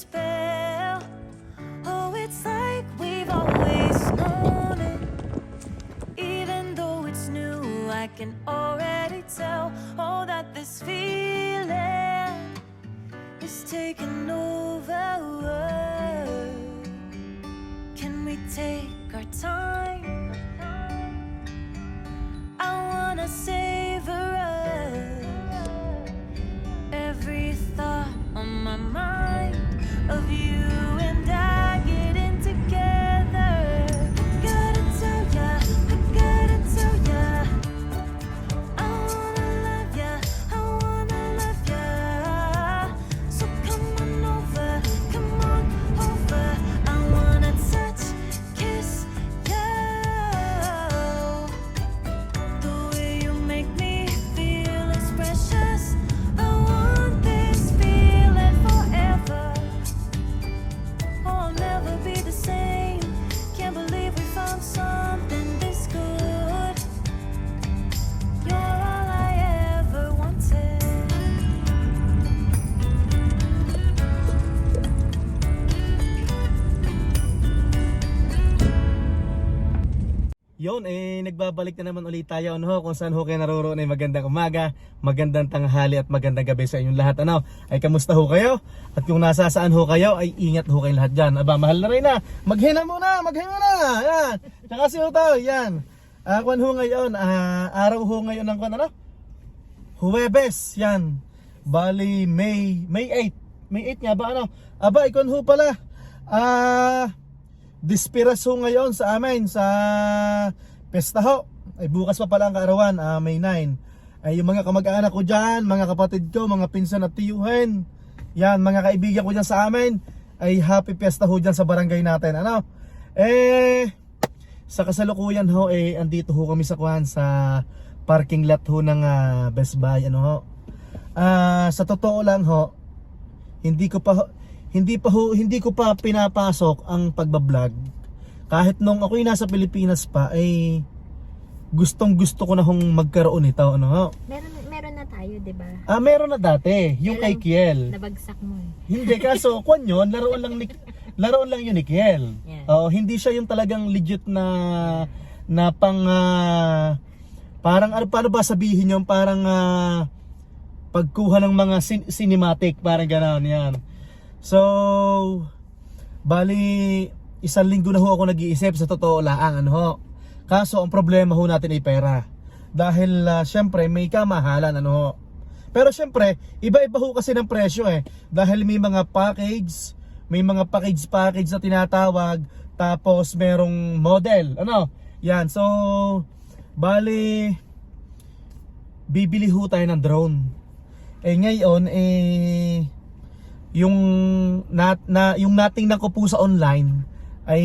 spell. Oh, it's like we've always known it. Even though it's new, I can already tell. Oh, that this feeling is taking over. Can we take our time? I wanna savor us. Every thought on my mind of you and I getting together. Gotta tell ya, I gotta tell ya, I wanna love ya, I wanna love ya. So come on over, come on over. I wanna touch, kiss you. The way you make me feel is precious. I want this feeling forever. Oh, I'll never be the same. Can't believe we found something this good. You're all I ever wanted. Yun, nagbabalik na naman ulit tayo kung saan ho kayo naroroon ay magandang umaga, magandang tanghali at magandang gabi sa inyong lahat. Ay kamusta ho kayo? At kung nasa saan ho kayo ay ingat ho kayo lahat dyan. Aba, mahal na rin na. Maghina muna. Yan. Tsaka si Uto, yan. Kwan ho ngayon, araw ho ngayon ng kwan, Huwebes, yan. Bali, May 8. May 8 nga ba, Aba, ikon ho pala. Dispiras ho ngayon sa amin sa pesta ho. Ay bukas pa pala ang kaarawan, May 9. Ay yung mga kamag-anak ko dyan, mga kapatid ko, mga pinsan at tiyuhin, yan, mga kaibigan ko dyan sa amin, ay happy pesta ho dyan sa barangay natin. Sa kasalukuyan ho, andito ho kami sa kuhan sa parking lot ho ng Best Buy, sa totoo lang ho, hindi ko pa pinapasok ang pagbablog. Kahit nung ako'y nasa Pilipinas pa ay gustong-gusto ko na hong magkaroon nito, Meron na tayo, 'di ba? Meron na dati, yung kay Kiel. Nabagsak mo eh. Hindi kaso kwan yun, laruan lang yun ni Kiel. Yeah. Hindi siya yung talagang legit na pang parang paano ba sabihin yung parang pagkuha ng mga cinematic, parang gano'n yan. So, bali, isang linggo na ho ako nag-iisip sa totoo lang, Kaso, ang problema ho natin ay pera. Dahil, syempre, may kamahalan, Pero syempre, iba-iba ho kasi ng presyo Dahil may mga package na tinatawag, tapos merong model, Yan, so, bali, bibili ho tayo ng drone. Ngayon, yung natingnan ko po sa online ay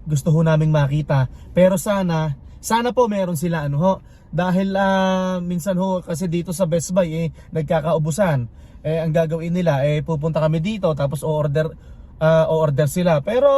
gusto ho naming makita, pero sana po meron sila dahil minsan ho kasi dito sa Best Buy nagkakaubusan. Ang gagawin nila pupunta kami dito tapos o-order sila, pero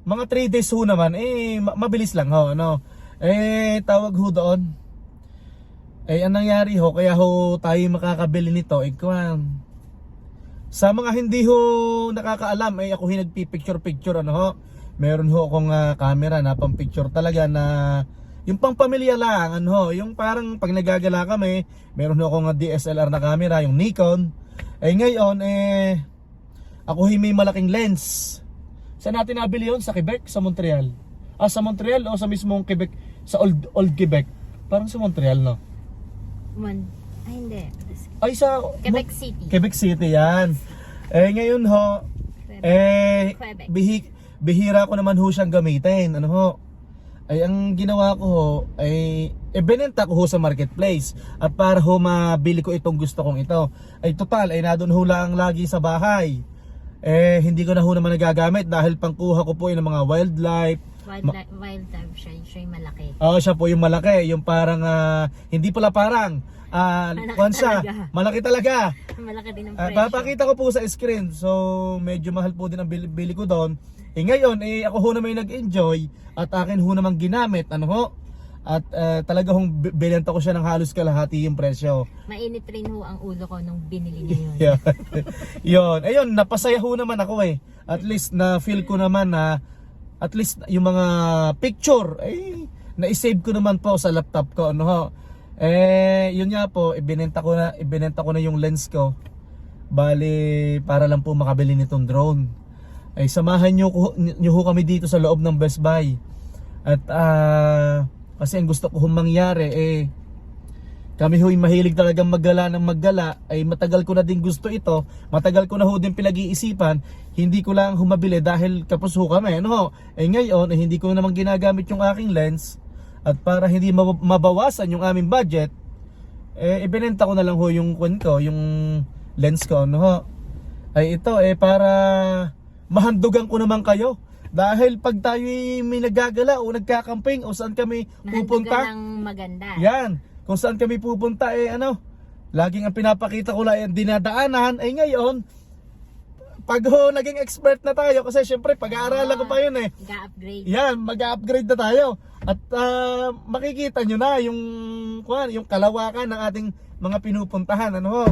mga 3 days ho naman mabilis lang ho, tawag ho doon, ang nangyari ho kaya ho tayo makakabili nito sa mga hindi ho nakakaalam, ako nagpipicture-picture, meron ho akong camera na pang picture talaga, na yung pang pamilya lang, yung parang pag nagagala kami, meron ho akong DSLR na camera, yung Nikon. Ngayon, ako may malaking lens. Saan natin nabili yun? Sa Quebec? Sa Montreal? Sa Montreal o sa mismong Quebec? Sa Old Quebec? Parang sa Montreal, Hindi. Ay, sa Quebec City. Quebec City, yan. Ngayon ho, Quebec. Bihira ko naman ho siyang gamitin. Ang ginawa ko ho, binenta ko ho sa marketplace. At para ho mabili ko itong gusto kong ito. Total, nandun ho lang lagi sa bahay. Hindi ko na ho naman nagagamit dahil pangkuha ko po ng mga wildlife. Wildlife siya yung malaki. Siya po yung malaki. Yung parang, hindi pala parang, malaki talaga. Malaki din ang presyo. Papakita ko po sa screen. So medyo mahal po din ang bili ko doon. Ngayon ako ho naman nag-enjoy at akin ho naman ginamit, At talaga hong binenta ko siya ng halos kalahati yung presyo. Mainit rin ho ang ulo ko nung binili niya yun. Yeah. Yun. Ayun, napasaya ho naman ako eh. At least na feel ko naman na at least yung mga picture ay na-save ko naman po sa laptop ko, ano ho. Yun nga po, ibinenta ko na yung lens ko. Bali para lang po makabili nitong drone. Ay samahan niyo ho kami dito sa loob ng Best Buy. At kasi ang gusto ko mangyari kami ho'y mahilig talagang maggala ng maggala, ay matagal ko na din gusto ito, matagal ko na ho din pinag-iisipan, hindi ko lang humabili dahil kapos ho kami, ano ho. Ngayon, hindi ko naman ginagamit yung aking lens, at para hindi mabawasan yung aming budget, ibinenta ko na lang ho yung yung lens ko, ano ho. Ay ito, para mahandugan ko naman kayo. Dahil pag tayo may nagagala o nagkakamping o saan kami pupunta, Mahandugan ng maganda. yan, kung saan kami pupunta laging ang pinapakita ko lang yung dinadaanan. Ngayon, pag naging expert na tayo, kasi syempre pag-aaralan ko pa yun Ga-upgrade. yan, mag-upgrade na tayo. At makikita nyo na yung kalawakan ng ating mga pinupuntahan, ano ho.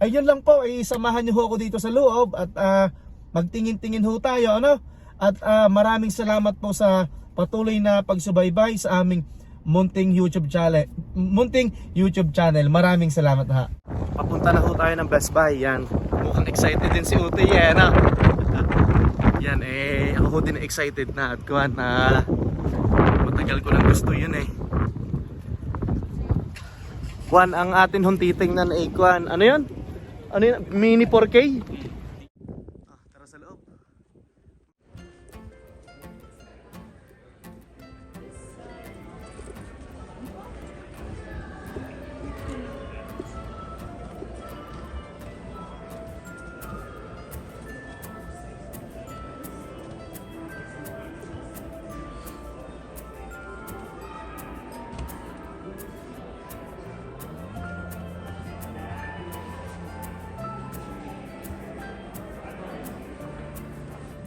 Ayun lang po, samahan nyo ho ako dito sa loob at magtingin-tingin ho tayo, ano. At maraming salamat po sa patuloy na pagsubaybay sa aming Munting YouTube channel. Maraming salamat ha. Papunta na ho tayo ng Best Buy. Yan. Mukhang excited din si Uti na. Yan ako ho din excited na at kuhan na matagal ko lang gusto yun Kuhan ang atin hong titingnan kuhan. Ano yun? Mini 4K? Tara sa loob.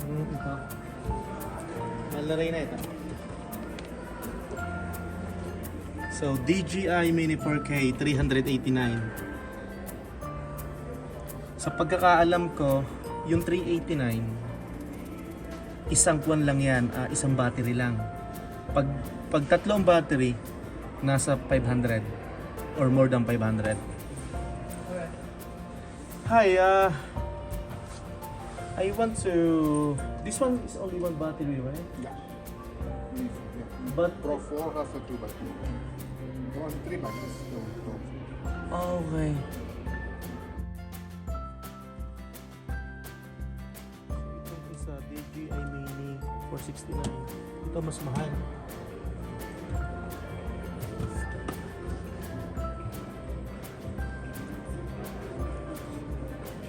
Ito. Malaray na ito. So, DJI Mini 4K 389. Sa pagkakaalam ko, yung 389, isang kuwan lang yan, isang battery lang. Pag tatlong battery, nasa 500 or more than 500. Hi, I want to... This one is only one battery, right? Yeah. But... Pro 4 has a 2 battery. You want 3 batteries? No. Okay. Ito is a DJI Mini 469. Ito mas mahal.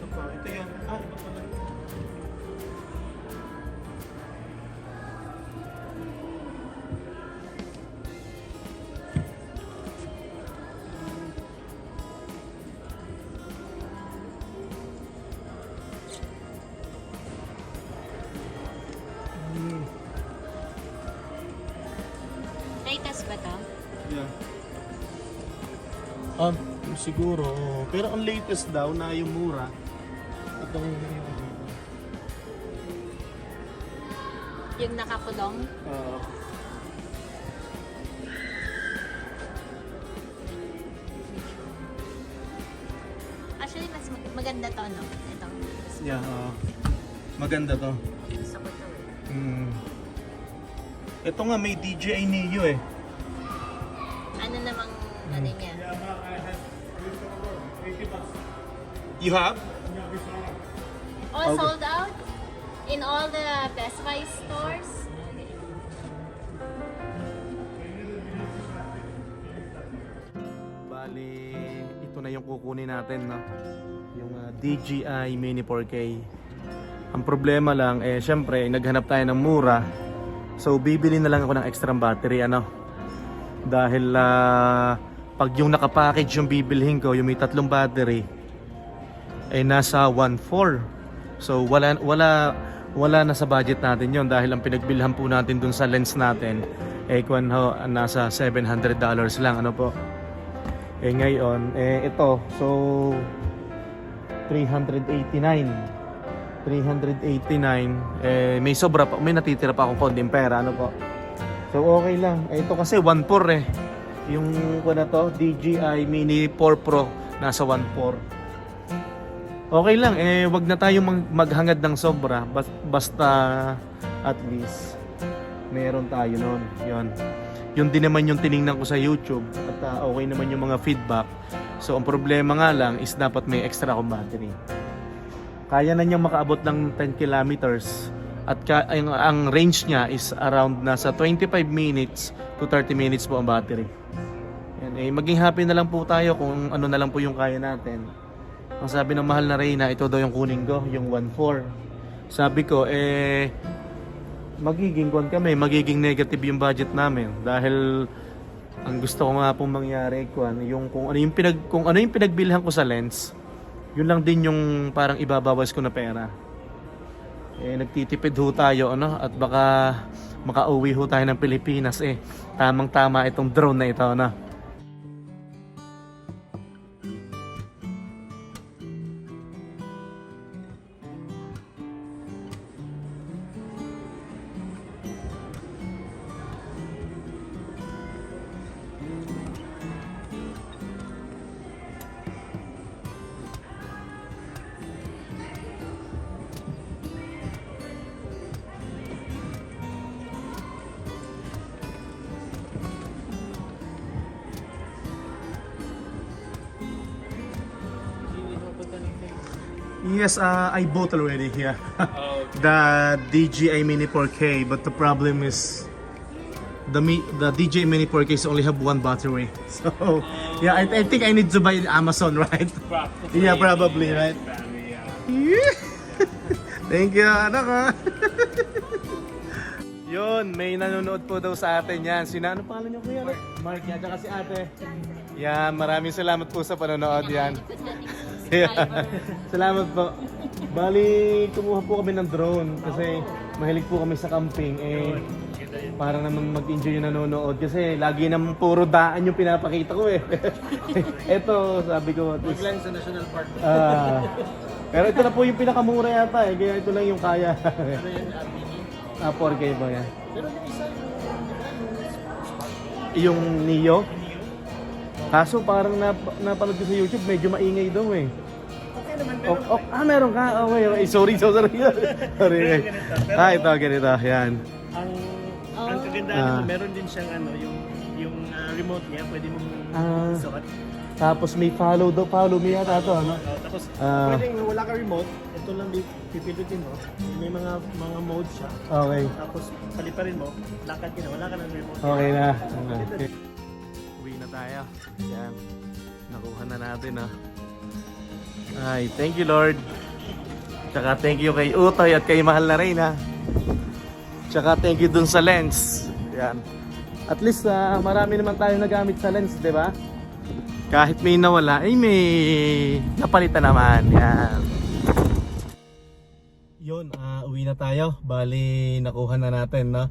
Ito yan. Ito pala. Latest ba to? Yeah. Siguro. Pero ang latest daw na yung mura. Itong Yung nakakulong? Actually, mas maganda to, no? Ito. yeah, maganda to. Gusto ko to. Ito nga may DJI Neo Ano namang, ano niya? You have? All Okay. sold out? In all the Best Buy stores? Bali, ito na yung kukunin natin, no? Yung DJI Mini 4K. Ang problema lang, syempre, naghanap tayo ng mura. So, bibili na lang ako ng extra battery, ano? Dahil, pag yung nakapackage yung bibilhin ko, yung may 3 battery, nasa 1.4. So, wala na sa budget natin yon dahil ang pinagbilhan po natin dun sa lens natin Kwan ho, nasa $700 lang, ano po. Ngayon, ito, so 389, may sobra pa, may natitira pa akong konting pera, ano po. So okay lang. Ito kasi 1.4 yung kwan na to, DJI Mini 4 Pro, nasa 1.4. Okay lang, wag na tayong maghangad ng sobra, basta at least meron tayo nun. Yun din naman yung tiningnan ko sa YouTube at okay naman yung mga feedback. So ang problema nga lang is dapat may extra akong battery. Kaya na niyang makaabot ng 10 kilometers at ang range niya is around nasa 25 minutes to 30 minutes po ang battery. Yan, maging happy na lang po tayo kung ano na lang po yung kaya natin. Ang sabi ng mahal na Reyna, ito daw yung kunin ko, yung 1.4. Sabi ko, magiging magiging negative yung budget namin dahil ang gusto ko nga pong mangyari yung kung ano yung pinagbilhan ko sa lens, yun lang din yung parang ibabawas ko na pera. Nagtitipid ho tayo, ano, at baka makauwi ho tayo ng Pilipinas, tamang-tama itong drone na ito, ano. Yes, I bought already here. The DJI Mini 4K, but the problem is the DJI Mini 4K only have one battery. So yeah, I think I need to buy Amazon, right? Probably. Yeah, probably, right? Yeah. Thank you, anak. Yun, may nanonood po daw sa atin yan. Ano pangalan niyo, kuya? Mark yan, tsaka si ate. Yan, maraming salamat po sa panonood yan. Salamat po. Bali, kumuha po kami ng drone kasi mahilig po kami sa camping. Para naman mag-enjoy yung nanonood kasi lagi naman puro daan yung pinapakita ko Ito, sabi ko. Maglang sa National Park. Pero ito na po yung pinakamura yata kaya ito lang yung kaya. 4K ba yan? Pero yung isa Yung Neo? Kaso parang napanood ko sa YouTube, medyo maingay daw okay naman, pero meron ka? Okay. Sorry. Sorry. Ito, ganito. Yan. ang kagandahan naman, meron din siyang yung remote niya, pwede mong isuot. Tapos may follow me yata ito, ano? Tapos pwedeng wala ka remote, ito lang pipindutin mo. May mga mode siya. Okay. Tapos paliparin mo, lakad ka na, wala ka ng remote. Okay na. Uwi na tayo. Yan. Nakuha na natin, Ay, thank you Lord. Tsaka thank you kay Utoy at kay Mahal na Reyna. Tsaka thank you dun sa lens. Yan. At least marami naman tayo nagamit sa lens, di ba? Kahit may nawala, may napalitan naman. Yan. Yun, uwi na tayo. Bali, nakuha na natin, no?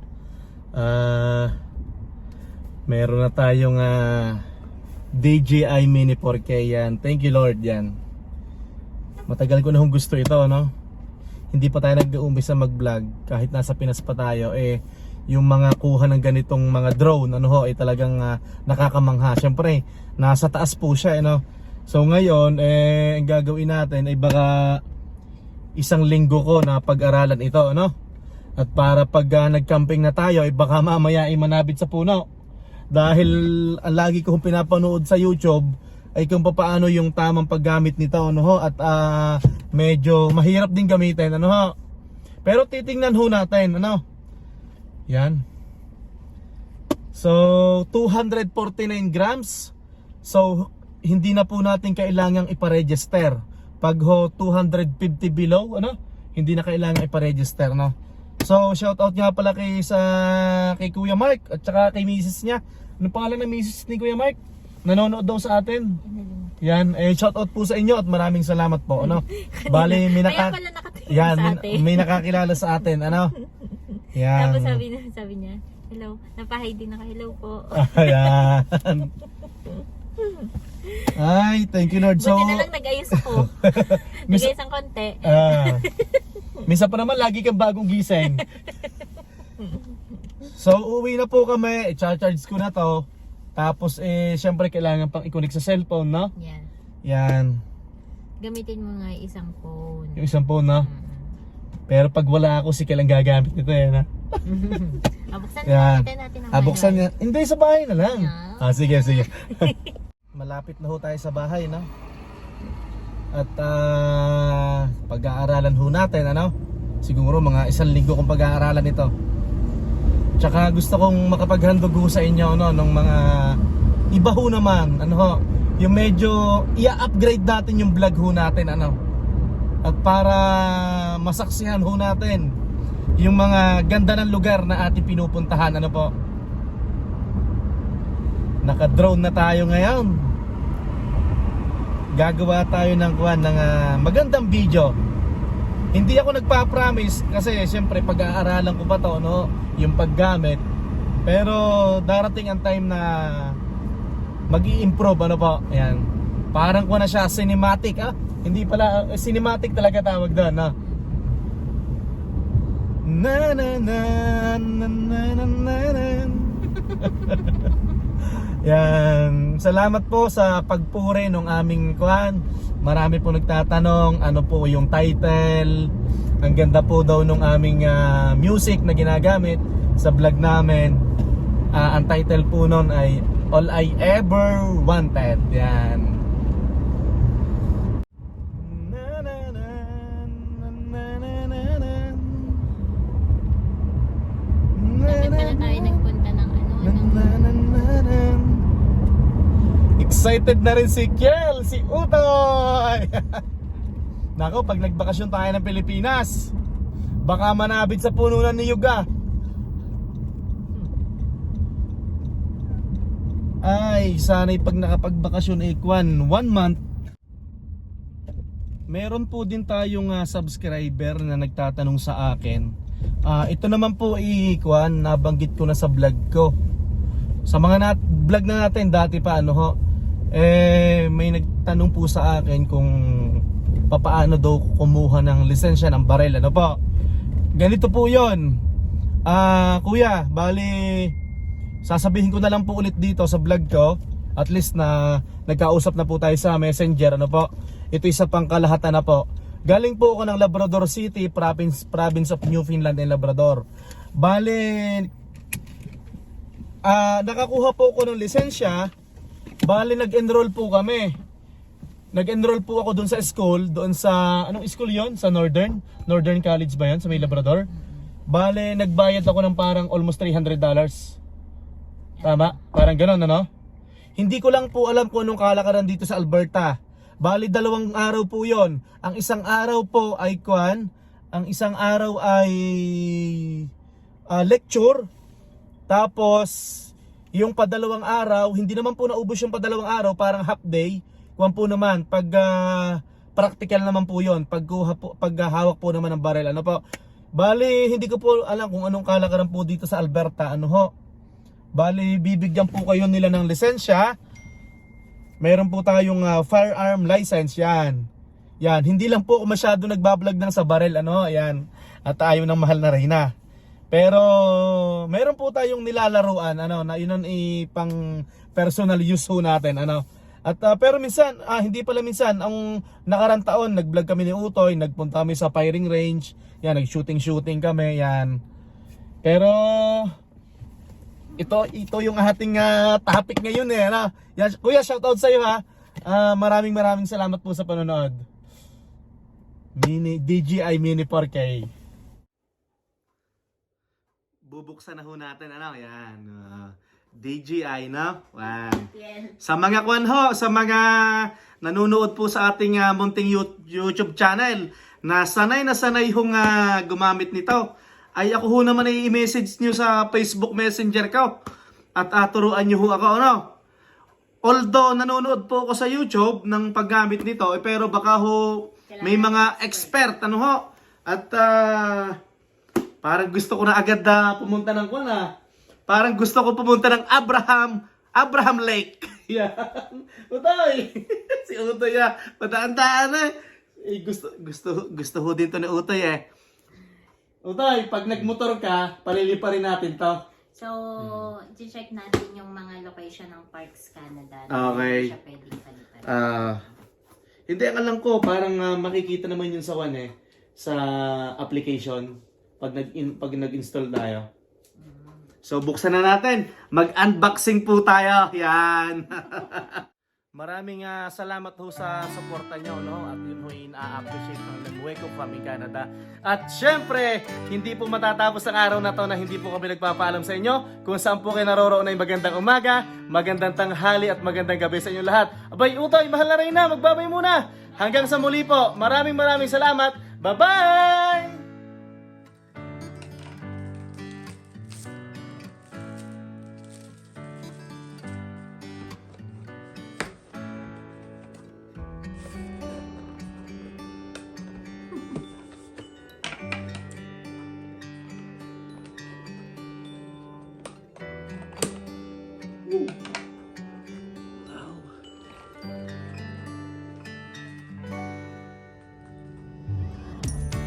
Meron na tayong DJI Mini 4K yan. Thank you Lord yan. Matagal ko na gusto ito, no? Hindi pa tayo nag-uumpisa mag-vlog kahit nasa Pinas pa tayo, yung mga kuha ng ganitong mga drone, talagang nakakamangha. Syempre, nasa taas po siya, no? So ngayon, ang gagawin natin ay baka isang linggo ko na pag-aralan ito, no? At para pag nag-camping na tayo, baka mamaya manabit sa puno. Dahil ang lagi kong pinapanood sa YouTube ay kung paano yung tamang paggamit nito, at medyo mahirap din gamitin, pero titingnan ho natin, yan. So 249 grams. So hindi na po natin kailangang ipa-register. Pag 250 below, hindi na kailangan ipa-register, So shout out nga pala kay Kuya Mark at saka kay misis niya. Ano pangalan ng misis ni Kuya Mark? Nanonood daw sa atin. Yan, shout out po sa inyo at maraming salamat po, Bali, may Yan, may nakakilala sa atin, Yan. Tapos sabi niya, Hello. Napahay din ako. Hello po. Ayan. Ay, thank you Lord. Buti na lang nag-ayos ako. Nag-ayos ang konti. Minsan pa naman lagi kang bagong gising. So uuwi na po kami, i-charge ko na to. Tapos syempre kailangan pang i-connect sa cellphone, no? Yan. Yan. Gamitin mo nga isang phone. Yung isang phone, no? Pero pag wala ako, si kailang gagamit nito yan, ha? Buksan Yan. natin ang Buksan niya. Hindi, sa bahay na lang. Yeah. Sige. Malapit na ho tayo sa bahay, no? At pag-aaralan ho natin, ano? Siguro mga 1 linggo kong pag-aaralan ito. Tsaka gusto kong makapaghandog ho sa inyo, no? Nung mga iba ho naman, ano ho? Yung medyo i-upgrade natin yung vlog ho natin, ano? At para masaksihan ho natin yung mga ganda ng lugar na ating pinupuntahan, ano po? Naka-drone na tayo ngayon. Gagawa tayo ng magandang video. Hindi ako nagpa-promise kasi siyempre pag-aaralan ko pa to, no, yung paggamit. Pero darating ang time na mag-i-improve, ano po? Ayan. Parang ko na siya cinematic, Hindi pala cinematic talaga tawag doon, no? Na na na na na na na. Yan. Salamat po sa pagpuri ng aming kuhan. Marami po nagtatanong ano po yung title. Ang ganda po daw ng aming music na ginagamit sa vlog namin. Ang title po nun ay All I Ever Wanted. Yan. Bakit pala tayo nagpunta ng Excited na rin si Kiel, si Utoy. Nako, pag nagbakasyon tayo ng Pilipinas, baka manabit sa pununan ni Yuga. Ay, sana'y pag nakapagbakasyon 1 month. Meron po din tayong subscriber na nagtatanong sa akin. Ito naman po nabanggit ko na sa vlog ko. Sa mga vlog na natin dati pa, ano ho, may nagtanong po sa akin kung papaano daw kumuha ng lisensya ng barel, ano po. Ganito po yon. Kuya, bali sasabihin ko na lang po ulit dito sa vlog ko. At least na nagkausap na po tayo sa Messenger, ano po. Ito isa pang kalahatan na po. Galing po ako ng Labrador City, province of Newfoundland and Labrador. Bali nakakuha po ako ng lisensya. Bali nag-enroll po kami. Nag-enroll po ako doon sa school, doon sa anong school 'yon? Sa Northern College ba 'yon sa may Labrador? Bali nagbayad ako ng parang almost $300. Tama? Parang ganoon, ano? Hindi ko lang po alam kung anong kalakaran dito sa Alberta. Bali 2 araw po 'yon. Ang isang araw po ay lecture. Tapos yung pa2 araw, hindi naman po naubos yung pa2 araw, parang half day. Kuwan po naman pag practical naman po 'yon, paghahawak po naman ng barel, ano po. Bali hindi ko po alam kung anong kalakaran po dito sa Alberta, ano ho. Bali bibigyan po kayo nila ng lisensya. Meron po tayong firearm license, yan. Yan, hindi lang po ako masyado nagbablog ng sa barel, ano, yan. At ayaw ng mahal na reyna. Pero meron po tayong nilalaruan, ano, na yun pang personal use ho natin, ano. At pero minsan, hindi pala minsan, ang nakarang taon nag-vlog kami ni Utoy, nagpunta kami sa firing range, yan, nag-shooting kami, yan. Pero ito yung ating topic ngayon, ano. Yan, kuya, shoutout sa iyo, ha. Maraming salamat po sa panonood. DJI Mini 4K. Bubuksan na ho natin, ano, yan. DJI, no? Wow. Yes. Sa mga sa mga nanonood po sa ating munting YouTube channel, na sanay hong gumamit nito, ay ako ho naman ay i-message nyo sa Facebook Messenger ko. At turuan nyo ho ako, ano? Although nanonood po ako sa YouTube ng paggamit nito, pero baka ho may mga expert, ano ho? At parang gusto ko na agad pumunta ng Parang gusto ko pumunta ng Abraham Lake. Yan. Utoy. Si Utoy padaan-daan na. Eh, gusto ho din to ni Utoy eh. Utoy, pag nagmotor ka, palilipa rin natin to. So, check natin yung mga location ng Parks Canada. Okay. Siya pwedeng palitan. Hindi, ang alam ko, parang makikita naman yun sa sa application pag nag-install tayo. So, buksan na natin. Mag-unboxing po tayo. Yan. Maraming salamat ho sa suporta nyo, no? At yun ho ina-appreciate ng Lemueco Family Canada. At syempre, hindi po matatapos ang araw na to na hindi po kami nagpapaalam sa inyo kung saan po kayo naroroon ay magandang umaga, magandang tanghali at magandang gabi sa inyo lahat. Abay, Utoy, mahal na rin na. Magbabay muna. Hanggang sa muli po. Maraming salamat. Bye-bye!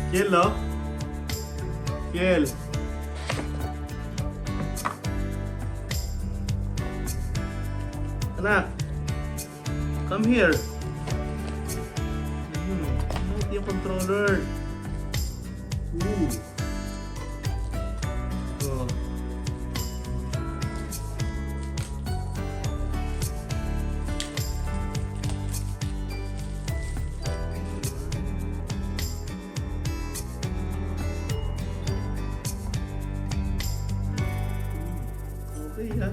Kiel, no? Kiel. Anak, come here. Ito yung controller. Ooh. Oh. Okay, ha?